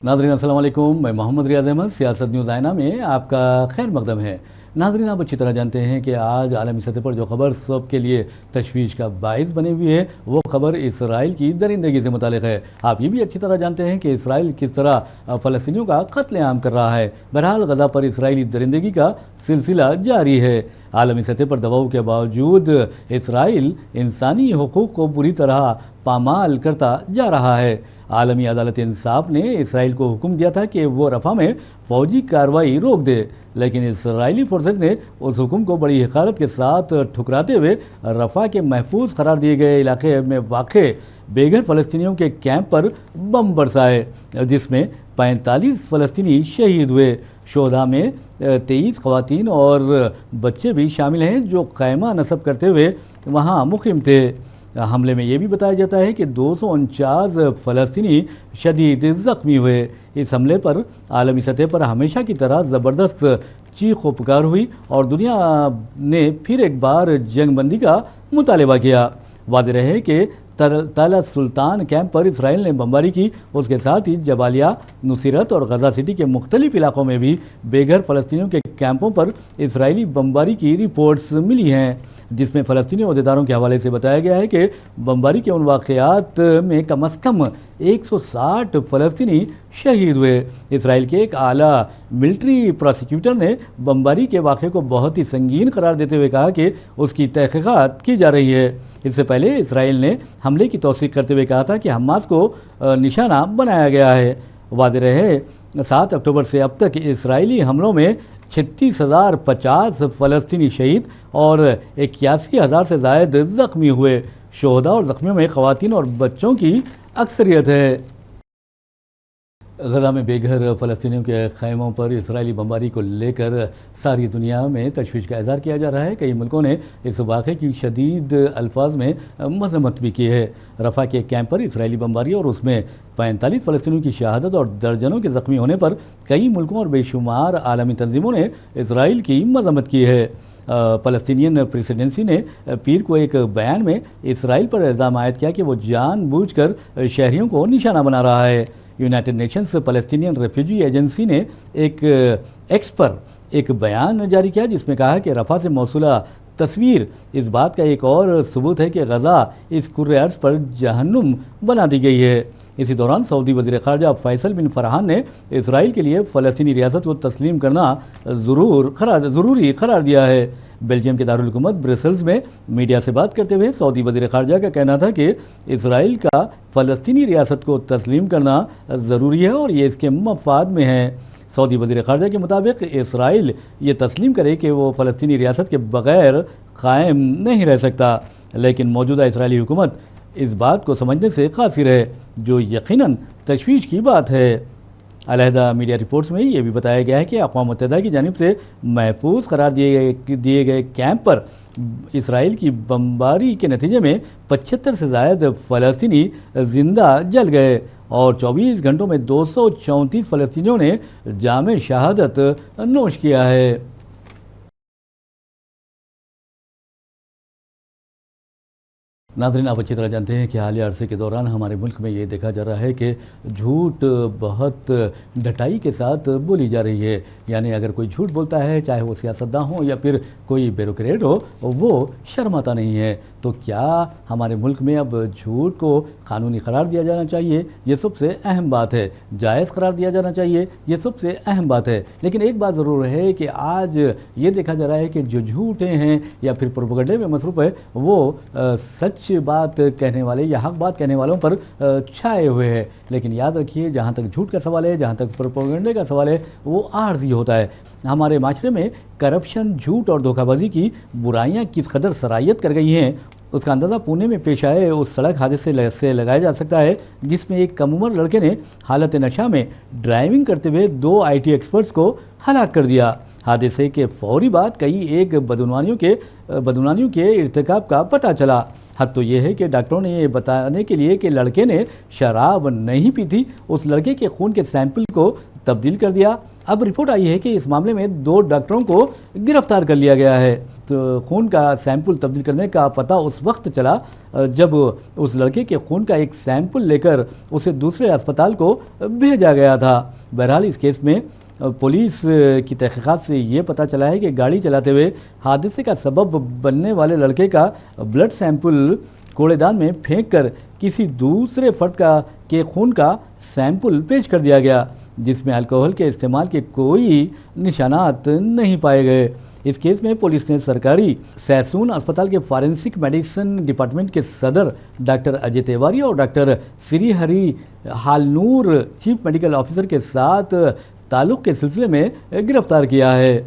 नाज़रीन अस्सलाम वालेकुम, मैं मोहम्मद रियाज़ अहमद सियासत न्यूज़ आइना में आपका खैर मकदम है। नाज़रीन, आप अच्छी तरह जानते हैं कि आज आलमी सतह पर जो खबर सबके लिए तशवीश का बाइस बनी हुई है वो खबर इसराइल की दरिंदगी से मुतालिक है। आप ये भी अच्छी तरह जानते हैं कि इसराइल किस तरह फ़लस्तीनियों का कत्लेआम कर रहा है। बहरहाल गज़ा पर इसराइली दरिंदगी का सिलसिला जारी है। आलमी सतह पर दबाव के बावजूद इसराइल इंसानी हुकूक को बुरी तरह पामाल करता जा रहा है। आलमी अदालत इंसाफ ने इसराइल को हुक्म दिया था कि वो रफ़ा में फ़ौजी कार्रवाई रोक दे, लेकिन इसराइली फोर्सेस ने उस हुक्म को बड़ी हक़ारत के साथ ठुकराते हुए रफ़ा के महफूज करार दिए गए इलाके में वाक़े बेघर फ़लस्तीनियों के कैंप पर बम बरसाए, जिसमें 45 फ़लस्तीनी शहीद हुए। शोधा में 23 ख़वातीन और बच्चे भी शामिल हैं जो ख़ैमा नस्ब करते हुए वहाँ मुक़ीम थे। हमले में ये भी बताया जाता है कि 249 फ़लस्तीनी शदीद ज़ख्मी हुए। इस हमले पर आलमी सतह पर हमेशा की तरह ज़बरदस्त चीख व पुकार हुई और दुनिया ने फिर एक बार जंग बंदी का मुतालबा किया। वाज़ेह रहे कि तल सुल्तान कैंप पर इसराइल ने बमबारी की। उसके साथ ही जबालिया, नुसीरत और गज़ा सिटी के मुख्तलिफ इलाकों में भी बेघर फ़लस्तीनियों के कैंपों पर इसराइली बमबारी की रिपोर्ट्स मिली हैं, जिसमें फ़लस्तीनी अहदेदारों के हवाले से बताया गया है कि बमबारी के उन वाक़यात में कम अज़ कम 160 फ़लस्तीनी शहीद हुए। इसराइल के एक आला मिलिट्री प्रोसिक्यूटर ने बमबारी के वाक़े को बहुत ही संगीन करार देते हुए कहा कि उसकी तहक़ीक़ात की जा रही है। इससे पहले इसराइल ने हमले की तौसीक़ करते हुए कहा था कि हमास को निशाना बनाया गया है। वाज़ेह रहे 7 अक्टूबर से अब तक इसराइली हमलों में 36,050 फ़लस्तीनी शहीद और 81,000 से ज़ायद ज़ख्मी हुए। शोहदा और ज़ख्मियों में ख़वातीन और बच्चों की अक्सरियत है। गज़ा में बेघर फ़लस्तीनियों के ख़ैमों पर इसराइली बमबारी को लेकर सारी दुनिया में तशवीश का इज़हार किया जा रहा है। कई मुल्कों ने इस वाक़े की शदीद अल्फाज में मज़म्मत भी की है। रफ़ा के कैंप पर इसराइली बमबारी और उसमें 45 फ़लस्तीनियों की शहादत और दर्जनों के ज़ख्मी होने पर कई मुल्कों और बेशुमार आलमी तंजीमों ने इसराइल की मज़म्मत की है। फ़लस्तीनियन प्रेसिडेंसी ने पीर को एक बयान में इसराइल पर इल्ज़ाम आयद किया कि वो जानबूझकर शहरियों को निशाना बना रहा है। यूनाइटेड नेशंस फ़लस्तीनियन रेफ्यूजी एजेंसी ने एक एक्स पर एक बयान जारी किया, जिसमें कहा कि रफ़ा से मौसूला तस्वीर इस बात का एक और सबूत है कि गज़ा इस कुर्रे अर्ज़ पर जहन्नुम बना दी गई है। इसी दौरान सऊदी वज़ीर ख़ारजा फैसल बिन फ़रहान ने इसराइल के लिए फ़लस्तीनी रियासत को तस्लीम करना ज़रूरी करार दिया है। बेल्जियम के दारुल हुकूमत ब्रसेल्स में मीडिया से बात करते हुए सऊदी वज़ीर ख़ारजा का कहना था कि इसराइल का फ़लस्तीनी रियासत को तस्लीम करना ज़रूरी है और ये इसके मफाद में है। सऊदी वज़ीर ख़ारजा के मुताबिक इसराइल ये तस्लीम करे कि वो फ़लस्तीनी रियासत के बग़ैर कायम नहीं रह सकता, लेकिन मौजूदा इसराइली हुकूमत इस बात को समझने से कासिर है, जो यकीनन तशवीश की बात है। अलहदा मीडिया रिपोर्ट्स में ये भी बताया गया है कि अक़वाम मुत्तहिदा की जानिब से महफूज करार दिए गए कैंप पर इसराइल की बमबारी के नतीजे में 75 से ज़ायद फ़लस्तीनी ज़िंदा जल गए और 24 घंटों में 234 फ़लस्तीनियों ने जामे शहादत नोश किया है। नाज़रीन, आप अच्छी तरह जानते हैं कि हालिया अरसे के दौरान हमारे मुल्क में ये देखा जा रहा है कि झूठ बहुत ढटाई के साथ बोली जा रही है। यानी अगर कोई झूठ बोलता है, चाहे वो सियासतदान हो या फिर कोई ब्यूरोक्रेट हो, वो शर्माता नहीं है। तो क्या हमारे मुल्क में अब झूठ को कानूनी करार दिया जाना चाहिए? ये सबसे अहम बात है। जायज़ करार दिया जाना चाहिए, ये सबसे अहम बात है। लेकिन एक बात ज़रूर है कि आज ये देखा जा रहा है कि जो झूठे हैं या फिर प्रोपेगेंडे में मसरूफ़ है, वो सच बात कहने वाले या हक बात कहने वालों पर छाए हुए हैं। लेकिन याद रखिए, जहाँ तक झूठ का सवाल है, जहाँ तक प्रोपेगेंडे का सवाल है, वो आर्जी होता है। हमारे माशरे में करप्शन, झूठ और धोखाबाजी की बुराइयां किस कदर सरायत कर गई हैं, उसका अंदाज़ा पुणे में पेश आए उस सड़क हादसे से लगाया जा सकता है, जिसमें एक कम उम्र लड़के ने हालत नशा में ड्राइविंग करते हुए 2 IT एक्सपर्ट्स को हलाक कर दिया। हादसे के फौरी बाद कई एक बदउनवानियों के इर्तिकाब का पता चला। हद तो ये है कि डॉक्टरों ने ये बताने के लिए कि लड़के ने शराब नहीं पी थी, उस लड़के के खून के सैंपल को تبدیل کر دیا۔ اب رپورٹ آئی ہے کہ اس معاملے میں 2 ڈاکٹروں کو گرفتار کر لیا گیا ہے۔ تو خون کا سیمپل تبدیل کرنے کا پتہ اس وقت چلا جب اس لڑکے کے خون کا ایک سیمپل لے کر اسے دوسرے اسپتال کو بھیجا گیا تھا۔ بہرحال اس کیس میں پولیس کی تحقیقات سے یہ پتہ چلا ہے کہ گاڑی چلاتے ہوئے حادثے کا سبب بننے والے لڑکے کا بلڈ سیمپل کوڑے دان میں پھینک کر کسی دوسرے فرد کے خون کا سیمپل پیش کر دیا گیا، جس میں الکوہل کے استعمال کے کوئی نشانات نہیں پائے گئے۔ اس کیس میں پولیس نے سرکاری سیسون اسپتال کے فارنسک میڈیسن ڈپارٹمنٹ کے صدر ڈاکٹر اجے تیواری اور ڈاکٹر سری ہری ہالنور چیف میڈیکل آفیسر کے ساتھ تعلق کے سلسلے میں گرفتار کیا ہے۔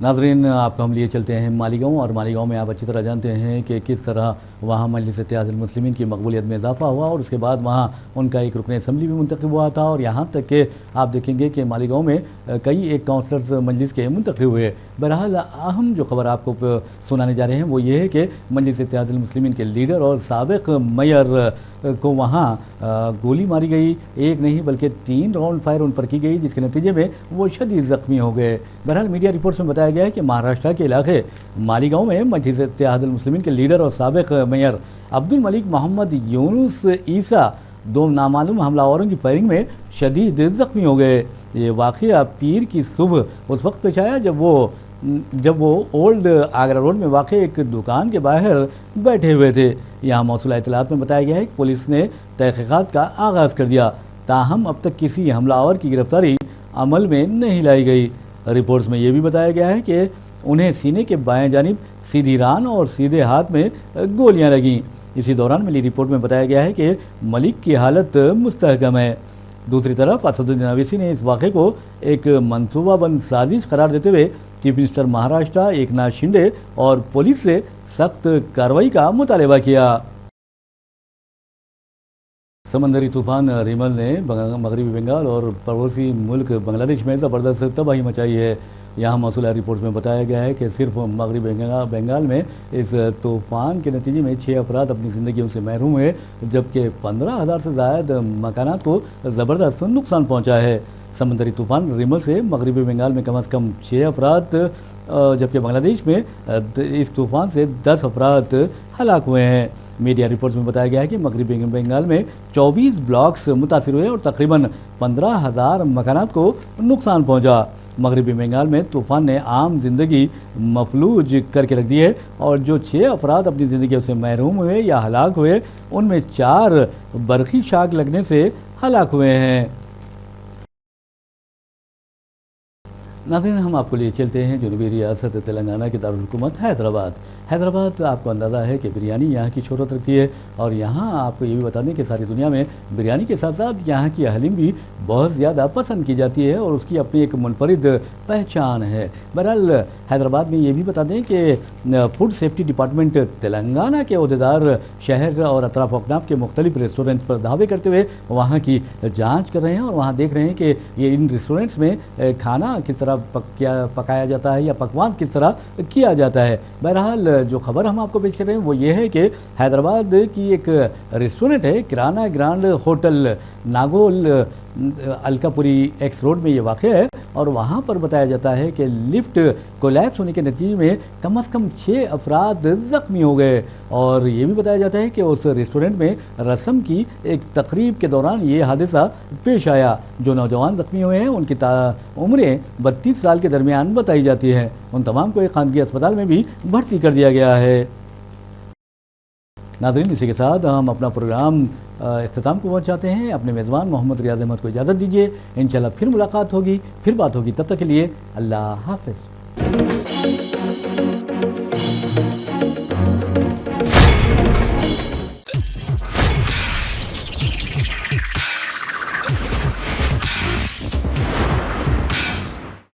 ناظرین، آپ کو ہم لیے چلتے ہیں مالیگاؤں، اور مالیگاؤں میں آپ اچھی طرح جانتے ہیں کہ کس طرح وہاں مجلس اتحاد المسلمین کی مقبولیت میں اضافہ ہوا، اور اس کے بعد وہاں ان کا ایک رکن اسمبلی بھی منتخب ہوا تھا، اور یہاں تک کہ آپ دیکھیں گے کہ مالیگاؤں میں کئی ایک کونسلرز مجلس کے منتخب ہوئے۔ بہرحال اہم جو خبر آپ کو سنانے جا رہے ہیں وہ یہ ہے کہ مجلس اتحاد المسلمین کے لیڈر اور سابق میئر کو وہاں گولی ماری گئی، ایک نہیں بلکہ 3 راؤنڈ فائر ان پر کی گئی، جس کے نتیجے میں وہ شدید زخمی ہو گئے۔ بہرحال میڈیا رپورٹس میں بتایا گیا ہے کہ مہاراشٹر کے علاقے مالیگاؤں میں مجلس اتحاد المسلمین کے لیڈر اور سابق میئر عبد الملک محمد یونس عیسیٰ 2 نامعلوم حملہ آوروں کی فائرنگ میں شدید زخمی ہو گئے۔ یہ واقعہ پیر کی صبح اس وقت پیش آیا جب وہ اولڈ آگرہ روڈ میں واقع ایک دکان کے باہر بیٹھے ہوئے تھے۔ یہاں موصولہ اطلاعات میں بتایا گیا ہے کہ پولیس نے تحقیقات کا آغاز کر دیا، تاہم اب تک کسی حملہ آور کی گرفتاری عمل میں نہیں لائی گئی۔ رپورٹس میں یہ بھی بتایا گیا ہے کہ انہیں سینے کے بائیں جانب سیدھی ران اور سیدھے ہاتھ میں گولیاں لگیں۔ اسی دوران ملی رپورٹ میں بتایا گیا ہے کہ ملک کی حالت مستحکم ہے۔ دوسری طرف اسد الدین اویسی نے اس واقعے کو ایک منصوبہ بند سازش قرار دیتے ہوئے چیف منسٹر مہاراشٹر ایکناتھ شنڈے اور پولیس سے سخت کارروائی کا مطالبہ کیا۔ سمندری طوفان ریمل نے مغربی بنگال اور پڑوسی ملک بنگلہ دیش میں زبردست تباہی مچائی ہے۔ یہاں موصولہ رپورٹس میں بتایا گیا ہے کہ صرف مغربی بنگال میں اس طوفان کے نتیجے میں 6 افراد اپنی زندگیوں سے محروم ہوئے، جبکہ 15,000 سے زائد مکانات کو زبردست نقصان پہنچا ہے۔ سمندری طوفان ریمل سے مغربی بنگال میں کم از کم 6 افراد جبکہ بنگلہ دیش میں اس طوفان سے 10 افراد ہلاک ہوئے ہیں۔ میڈیا رپورٹس میں بتایا گیا ہے کہ مغربی بنگال میں 24 بلاکس متاثر ہوئے اور تقریباً 15,000 مکانات کو نقصان پہنچا۔ مغربی بنگال میں طوفان نے عام زندگی مفلوج کر کے رکھ دی ہے، اور جو 6 افراد اپنی زندگیوں سے محروم ہوئے یا ہلاک ہوئے ان میں 4 برقی شاک لگنے سے ہلاک ہوئے ہیں۔ ناظرین، ہم آپ کو لیے چلتے ہیں جنوبی ریاست تلنگانہ کے دارالحکومت حیدرآباد۔ آپ کو اندازہ ہے کہ بریانی یہاں کی شہرت رکھتی ہے، اور یہاں آپ کو یہ بھی بتا دیں کہ ساری دنیا میں بریانی کے ساتھ ساتھ یہاں کی حلیم بھی بہت زیادہ پسند کی جاتی ہے، اور اس کی اپنی ایک منفرد پہچان ہے۔ بہرحال حیدرآباد میں یہ بھی بتا دیں کہ فوڈ سیفٹی ڈپارٹمنٹ تلنگانہ کے عہدیدار شہر اور اطراف و اکناف کے مختلف ریسٹورنٹس پر دعوے کرتے ہوئے وہاں کی جانچ کر رہے ہیں، اور وہاں دیکھ رہے ہیں کہ یہ ان ریسٹورنٹس میں کھانا کس طرح پکایا جاتا ہے یا پکوان کس طرح کیا جاتا ہے۔ بہرحال جو خبر ہم آپ کو پیش کر رہے ہیں وہ یہ ہے کہ حیدرآباد کی ایک ریسٹورنٹ ہے کرانا گرانڈ ہوٹل، ناگول الکاپوری ایکس روڈ میں یہ واقع ہے، اور وہاں پر بتایا جاتا ہے کہ لفٹ کولیپس ہونے کے نتیجے میں کم از کم 6 افراد زخمی ہو گئے، اور یہ بھی بتایا جاتا ہے کہ اس ریسٹورنٹ میں رسم کی ایک تقریب کے دوران یہ حادثہ پیش آیا۔ جو نوجوان زخمی ہوئے ہیں ان کی عمریں 32 سال کے درمیان بتائی جاتی ہے۔ ان تمام کو ایک خانگی اسپتال میں بھی بھرتی کر دیا گیا ہے۔ ناظرین، اسی کے ساتھ ہم اپنا پروگرام اختتام کو پہنچاتے ہیں۔ اپنے میزبان محمد ریاض احمد کو اجازت دیجیے، انشاءاللہ پھر ملاقات ہوگی، پھر بات ہوگی، تب تک کے لیے اللہ حافظ۔